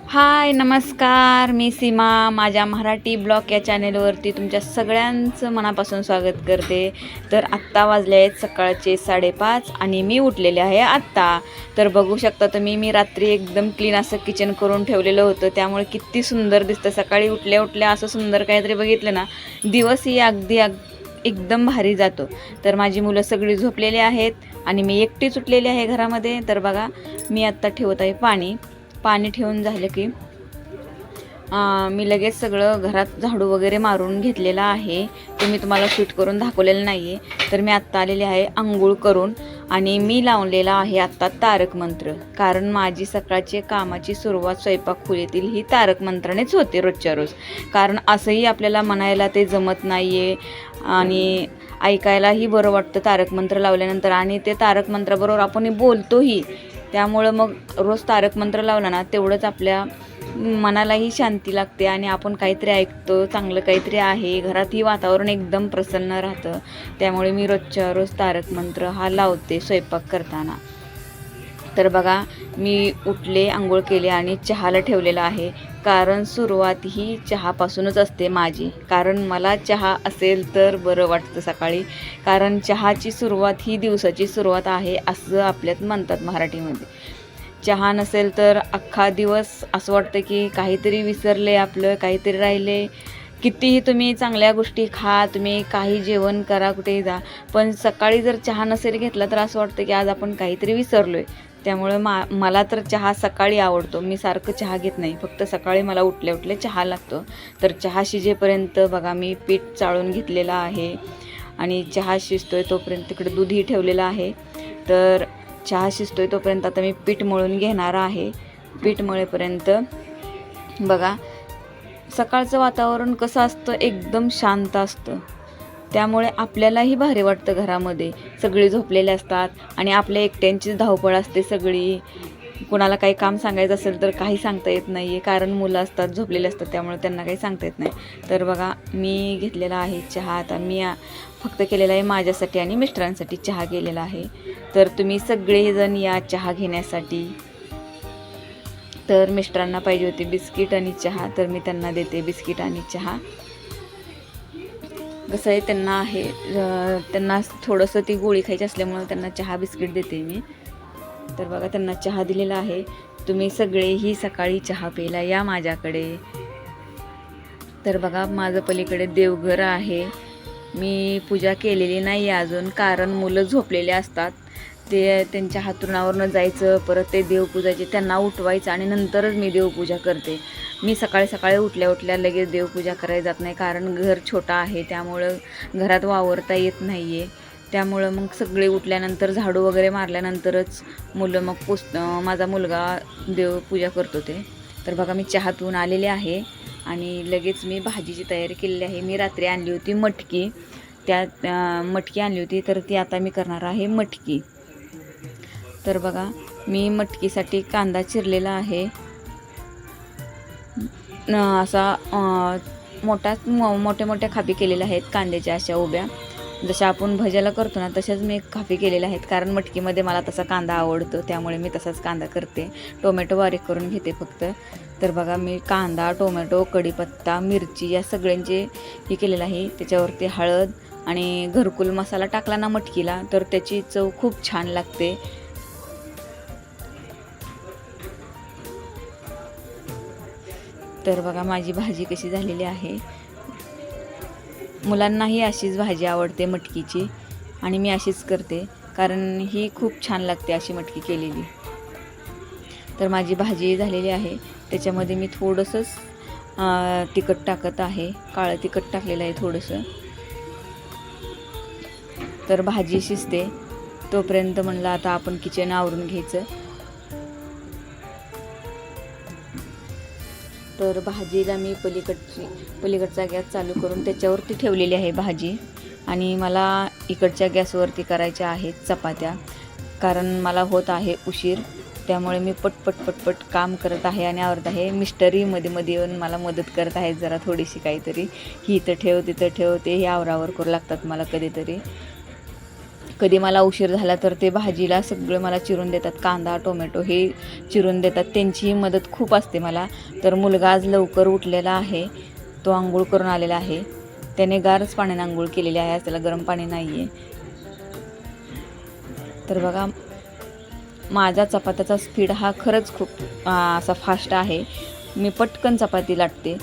हाय नमस्कार, मी सीमा. माझ्या मराठी ब्लॉग या चॅनेलवरती तुमच्या सगळ्यांचं मनापासून स्वागत करते. तर आत्ता वाजले आहेत सकाळचे 5:30 आणि मी उठलेले आहे आत्ता. तर बघू शकता तुम्ही, मी रात्री एकदम क्लीन असं किचन करून ठेवलेलं होतं, त्यामुळे किती सुंदर दिसतं. सकाळी उठल्या उठल्या असं सुंदर काहीतरी बघितलं ना, दिवसही एकदम भारी जातो. तर माझी मुलं सगळी झोपलेली आहेत आणि मी एकटीच उठलेली आहे घरामध्ये. तर बघा, मी आत्ता ठेवत आहे पाणी ठेवून झालं की मी लगेच सगळं घरात झाडू वगैरे मारून घेतलेला आहे. ते मी तुम्हाला शूट करून दाखवलेलं नाही आहे. तर मी आत्ता आलेले आहे आंघोळ करून आणि मी लावलेला आहे आत्ता तारक मंत्र. कारण माझी सकाळची कामाची सुरुवात स्वयंपाकखोलीतील ही तारक मंत्रानेच होते रोजच्या रोज. कारण असंही आपल्याला म्हणायला ते जमत नाही आहे आणि ऐकायलाही बरं वाटतं तारक मंत्र लावल्यानंतर, आणि ते तारक मंत्राबरोबर आपण बोलतोही. त्यामुळं मग रोज तारक मंत्र लावला ना, तेवढंच आपल्या मनालाही शांती लागते आणि आपण काहीतरी ऐकतो, चांगलं काहीतरी आहे, घरातही वातावरण एकदम प्रसन्न राहतं. त्यामुळे मी रोजच्या रोज तारक मंत्र हा लावते स्वयंपाक करताना. तर बघा, मी उठले, आंघोळ केले आणि चहाला ठेवलेला आहे. कारण सुरुवात ही चहापासूनच असते माझी. कारण मला चहा असेल तर बरं वाटतं सकाळी. कारण चहाची सुरुवात ही दिवसाची सुरुवात आहे असं आपल्यात म्हणतात मराठीमध्ये. चहा नसेल तर अख्खा दिवस असं वाटतं की काहीतरी विसरले, आपलं काहीतरी राहिले. कितीही तुम्ही चांगल्या गोष्टी खा, तुम्ही काही जेवण करा, कुठेही जा, पण सकाळी जर चहा नसेल घेतला तर असं वाटतं की आज आपण काहीतरी विसरलो आहे. त्यामुळं मला तर चहा सकाळी आवडतो. मी सारखं चहा घेत नाही, फक्त सकाळी मला उठल्या उठल्या चहा लागतो. तर चहा शिजेपर्यंत बघा, मी पीठ चाळून घेतलेलं आहे आणि चहा शिजतोय तोपर्यंत तिकडे दूधही ठेवलेलं आहे. तर चहा शिजतोय तोपर्यंत आता मी पीठ मळून घेणार आहे. पीठ मळेपर्यंत बघा, सकाळचं वातावरण कसं असतं, एकदम शांत असतं. त्यामुळे आपल्यालाही भारी वाटतं. घरामध्ये सगळे झोपलेले असतात आणि आपल्या एकट्यांचीच धावपळ असते सगळी. कोणाला काही काम सांगायचं असेल तर काही सांगता येत नाही आहे, कारण मुलं असतात, झोपलेले असतात, त्यामुळे त्यांना काही सांगता येत नाही. तर बघा, मी घेतलेला आहे चहा. आता मी फक्त केलेला आहे माझ्यासाठी आणि मिस्टरांसाठी चहा केलेला आहे. तर तुम्ही सगळेजण या चहा घेण्यासाठी. तर मिस्टरांना पाहिजे होते बिस्किट आणि चहा, तर मी त्यांना देते बिस्किट आणि चहा. कसं आहे, त्यांना थोडंसं ती गोळी खायची असल्यामुळं त्यांना चहा बिस्किट देते मी. तर बघा, त्यांना चहा दिलेला आहे. तुम्ही सगळेही सकाळी चहा प्यायला या माझ्याकडे. तर बघा, माझं पलीकडे देवघर आहे. मी पूजा केलेली नाही आहे अजून, कारण मुलं झोपलेले असतात. ते त्यांच्या हातरुणावरनं जायचं, परत ते देवपूजाचे त्यांना उठवायचं आणि नंतरच मी देवपूजा करते. मी सकाळी सकाळी उठल्या उठल्या लगेच देवपूजा करायला जात नाही, कारण घर छोटं आहे, त्यामुळं घरात वावरता येत नाही आहे. त्यामुळं मग सगळे उठल्यानंतर झाडू वगैरे मारल्यानंतरच माझा मुलगा देवपूजा करतो ते. तर बघा, मी चहा पिऊन आलेले आहे आणि लगेच मी भाजीची तयारी केलेली आहे. मी रात्री आणली होती मटकी, मटकी आणली होती, तर ती आता मी करणार आहे मटकी. तर बघा, मी मटकीसाठी कांदा चिरलेला आहे. असा मोठ्या मोठ्या खापी केलेल्या आहेत कांद्याच्या, अशा उभ्या, जशा आपण भज्याला करतो ना, तशाच मी खापी केलेल्या आहेत. कारण मटकीमध्ये मला तसा कांदा आवडतो, त्यामुळे मी तसाच कांदा करते. टोमॅटो बारीक करून घेते फक्त. तर बघा, मी कांदा, टोमॅटो, कढीपत्ता, मिरची या सगळ्यांचे हे केलेलं आहे. त्याच्यावरती हळद आणि घरकुल मसाला टाकला ना मटकीला, तर त्याची चव खूप छान लागते. तर बघा, माझी भाजी कशी झालेली आहे. मुलांनाही अशीच भाजी आवडते मटकीची आणि मी अशीच करते, कारण ही खूप छान लागते अशी मटकी केलेली. तर माझी भाजी झालेली आहे. त्याच्यामध्ये मी थोडंसंच तिखट टाकत आहे, काळं तिखट टाकलेलं आहे थोडंसं. तर भाजी शिजते तोपर्यंत म्हणलं आता आपण किचन आवरून घ्यायचं. तर भाजीला मी पलीकडचा गॅस चालू करून त्याच्यावरती ठेवलेली आहे भाजी, आणि मला इकडच्या गॅसवरती करायच्या आहेत चपात्या, कारण मला होत आहे उशीर. त्यामुळे मी पटपट काम करत आहे आणि आवरत आहे. मिस्टरही मध्ये येऊन मला मदत करत आहेत जरा थोडीशी, काहीतरी ही इथं ठेव तिथं ठेव, ते हे आवरावर करू लागतात मला कधीतरी. कधी मला उशीर झाला तर ते भाजीला सगळं मला चिरून देतात, कांदा टोमॅटो हे चिरून देतात, त्यांचीही मदत खूप असते मला. तर मुलगा आज लवकर उठलेला आहे, तो आंघोळ करून आलेला आहे, त्याने गारच पाण्याने आंघोळ केलेली आहे, त्याला गरम पाणी नाही आहे. तर बघा माझा चपात्याचा स्पीड हा खरंच खूप असा फास्ट आहे. मी पटकन चपाती लाटते.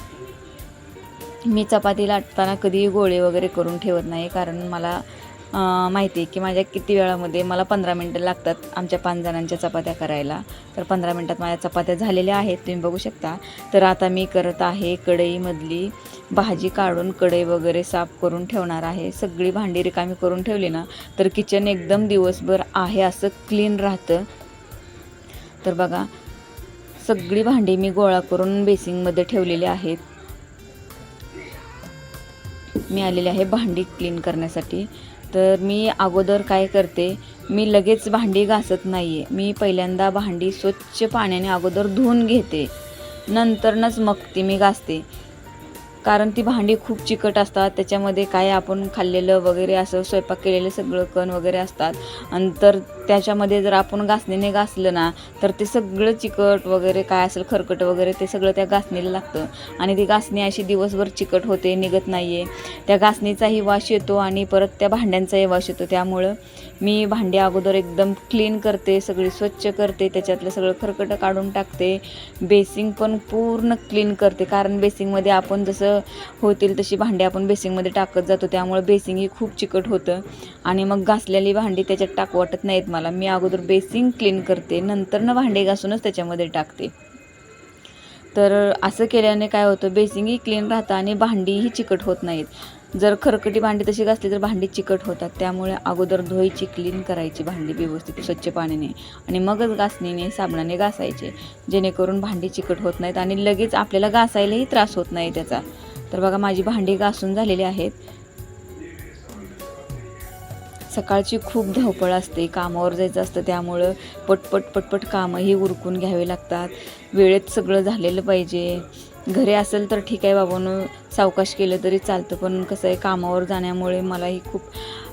मी चपाती लाटताना कधीही गोळे वगैरे करून ठेवत नाही, कारण मला माहिती आहे की माझ्या किती वेळामध्ये मला 15 मिनटं लागतात आमच्या 5 जणांच्या चपात्या करायला. तर 15 मिनटात माझ्या चपात्या झालेल्या आहेत, तुम्ही बघू शकता. तर आता मी करत आहे कढईमधली भाजी काढून कढई वगैरे साफ करून ठेवणार आहे. सगळी भांडी रिकामी करून ठेवली ना तर किचन एकदम दिवसभर आहे असं क्लीन राहतं. तर बघा सगळी भांडी मी गोळा करून बेसिंगमध्ये ठेवलेली आहेत. मी आलेले आहे भांडी क्लीन करण्यासाठी. तर मी अगोदर काय करते, मी लगेच भांडी घासत नाही आहे. मी पहिल्यांदा भांडी स्वच्छ पाण्याने अगोदर धुवून घेते, नंतरच मग ती मी घासते. कारण ती भांडी खूप चिकट असतात, त्याच्यामध्ये काय आपण खाल्लेलं वगैरे असं स्वयंपाक केलेलं सगळं कण वगैरे असतात. आणि तर त्याच्यामध्ये जर आपण घासणीने घासलं ना तर ते सगळं चिकट वगैरे काय असेल खरकट वगैरे ते सगळं त्या घासणीला लागतं, आणि ती घासणी अशी दिवसभर चिकट होते, निघत नाही आहे. त्या घासणीचाही वास येतो आणि परत त्या भांड्यांचाही वास येतो. त्यामुळं मी भांडी अगोदर एकदम क्लीन करते, सगळी स्वच्छ करते, त्याच्यातलं सगळं खरकटं काढून टाकते. बेसिंग पण पूर्ण क्लीन करते, कारण बेसिंगमध्ये आपण जसं होतील तशी भांडी आपण बेसिंगमध्ये टाकत जातो, त्यामुळे बेसिंग ही खूप चिकट होतं आणि मग घासलेली भांडी त्याच्यात टाकू वाटत नाहीत मला. मी अगोदर बेसिंग क्लीन करते, नंतरनं भांडी घासूनच त्याच्यामध्ये टाकते. तर असं केल्याने काय होतं, बेसिंगही क्लीन राहतं आणि भांडीही चिकट होत नाहीत. जर खरकटी भांडी तशी घासली तर भांडी चिकट होतात. त्यामुळे अगोदर धुवायची, क्लीन करायची भांडी व्यवस्थित स्वच्छ पाण्याने आणि मगच घासणीने साबणाने घासायचे, जेणेकरून भांडी चिकट होत नाहीत आणि लगेच आपल्याला घासायलाही त्रास होत नाही त्याचा. तर बघा माझी भांडी घासून झालेली आहेत. सकाळची खूप धावपळ असते, कामावर जायचं असतं, त्यामुळं पटपट कामंही उरकून घ्यावे लागतात. वेळेत सगळं झालेलं पाहिजे. घरी असेल तर ठीक आहे बाबांनो, सावकाश केलं तरी चालतं, पण कसं आहे कामावर जाण्यामुळे मलाही खूप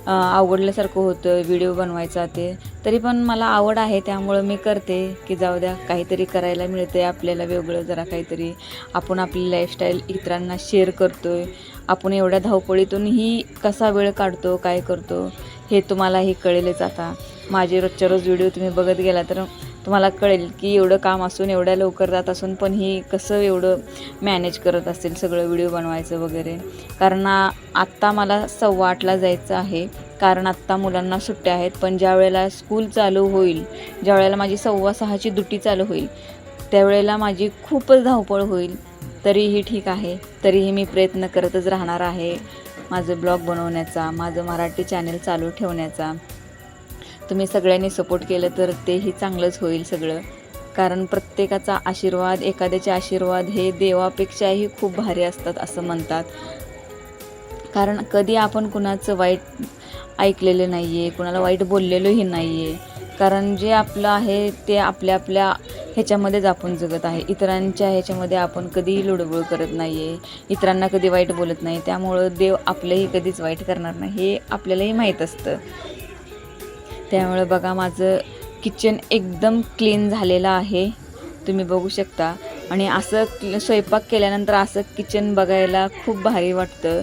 आवडल्यासारखं होतं व्हिडिओ बनवायचा. ते तरी पण मला आवड आहे, त्यामुळं मी करते की जाऊ द्या, काहीतरी करायला मिळते आपल्याला वेगळं, जरा काहीतरी आपण आपली लाईफस्टाईल इतरांना शेअर करतो आहे. आपण एवढ्या धावपळीतूनही कसा वेळ काढतो, काय करतो हे तुम्हालाही कळेलच. आता माझे रोजच्या रोज व्हिडिओ तुम्ही बघत गेला तर तुम्हाला कळेल की एवढं काम असून, एवढ्या लवकर जात असून पण ही कसं एवढं मॅनेज करत असेल सगळं व्हिडिओ बनवायचं वगैरे. कारण आत्ता मला 8:15ला जायचं आहे, कारण आत्ता मुलांना सुट्ट्या आहेत. पण ज्या वेळेला स्कूल चालू होईल, ज्या वेळेला माझी 6:15ची ड्युटी चालू होईल, त्यावेळेला माझी खूपच धावपळ होईल. तरीही ठीक आहे, तरीही मी प्रयत्न करतच राहणार आहे माझं ब्लॉग बनवण्याचा, माझं मराठी चॅनल चालू ठेवण्याचा. तुम्ही सगळ्यांनी सपोर्ट केलं तर तेही चांगलंच होईल सगळं. कारण प्रत्येकाचा आशीर्वाद, एखाद्याचे आशीर्वाद हे देवापेक्षाही खूप भारी असतात असं म्हणतात. कारण कधी आपण कुणाचं वाईट ऐकलेलं नाही आहे, कुणाला वाईट बोललेलोही नाही आहे. कारण जे आपलं आहे ते आपल्या ह्याच्यामध्येच आपण जगत आहे. इतरांच्या ह्याच्यामध्ये आपण कधीही लुडबुड करत नाही आहे, इतरांना कधी वाईट बोलत नाही. त्यामुळं देव आपलंही कधीच वाईट करणार नाही हे आपल्यालाही माहीत असतं. त्यामुळे बघा माझं किचन एकदम क्लीन झालेलं आहे, तुम्ही बघू शकता. आणि असं स्वयंपाक केल्यानंतर असं किचन बघायला खूप भारी वाटतं.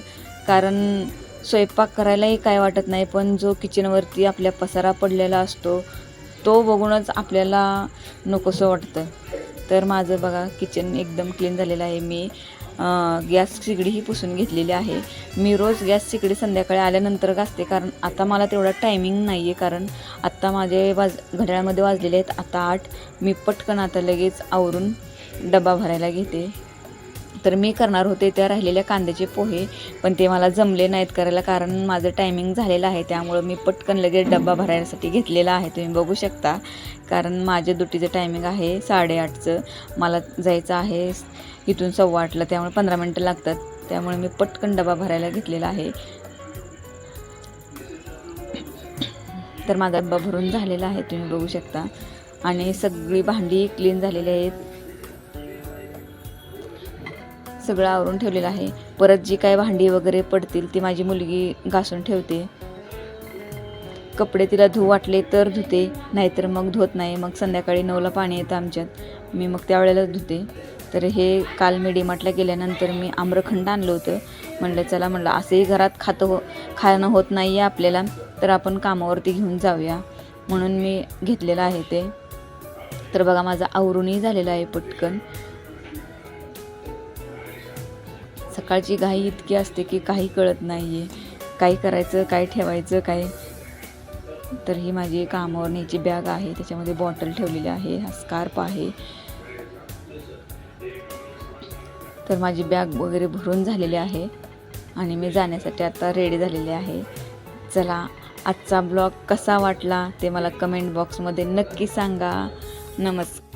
कारण स्वयंपाक करायलाही काय वाटत नाही, पण जो किचनवरती आपल्या पसारा पडलेला असतो तो बघूनच आपल्याला नकोसं वाटतं. तर माझं बघा किचन एकदम क्लीन झालेलं आहे. मी गॅस शेगडीही पुसून घेतलेली आहे. मी रोज गॅस शेगडी संध्याकाळी आल्यानंतर घासते, कारण आता मला तेवढा टायमिंग नाही आहे. कारण आत्ता माझे घड्याळामध्ये वाजलेले आहेत आता 8. मी पटकन आता लगेच आवरून डबा भरायला घेते. तर मी करणार होते त्या राहिलेल्या कांद्याचे पोहे, पण ते मला जमले नाहीत करायला, कारण माझं टायमिंग झालेलं आहे. त्यामुळं मी पटकन लगेच डबा भरायसाठी घेतलेला आहे, तुम्ही बघू शकता. कारण माझ्या ड्युटीचं टायमिंग आहे 8:30चं, मला जायचं आहे इथून 8:15ला, त्यामुळे 15 मिनटं लागतात. त्यामुळे मी पटकन डबा भरायला घेतलेला आहे. तर माझा डबा भरून झालेला आहे, तुम्ही बघू शकता. आणि सगळी भांडी क्लीन झालेली आहेत, सगळं आवरून ठेवलेलं आहे. परत जी काय भांडी वगैरे पडतील ती माझी मुलगी घासून ठेवते. कपडे तिला धुवू वाटले तर धुते, नाहीतर मग धुत नाही. मग संध्याकाळी 9ला पाणी येतं आमच्यात, मी मग त्यावेळेलाच धुते. तर हे काल मी डीमार्टला गेल्यानंतर मी आम्रखंड आणलं होतं. म्हणलं चला, म्हणलं असंही घरात खाणं होत नाही आहे आपल्याला, तर आपण कामावरती घेऊन जाऊया, म्हणून मी घेतलेलं आहे ते. तर बघा माझं आवरूनही झालेलं आहे पटकन. सकाळची घाई इतकी असते की काही कळत नाही आहे, काय करायचं, काय ठेवायचं, काय. तर ही माझी कामावर न्यायची बॅग आहे, त्याच्यामध्ये बॉटल ठेवलेली आहे, हा स्कार्फ आहे. तर माझी बॅग वगैरे भरून झालेली आहे आणि मी जाण्यासाठी आता रेडी झालेली आहे. चला, आजचा ब्लॉग कसा वाटला ते मला कमेंट बॉक्समध्ये नक्की सांगा. नमस्कार.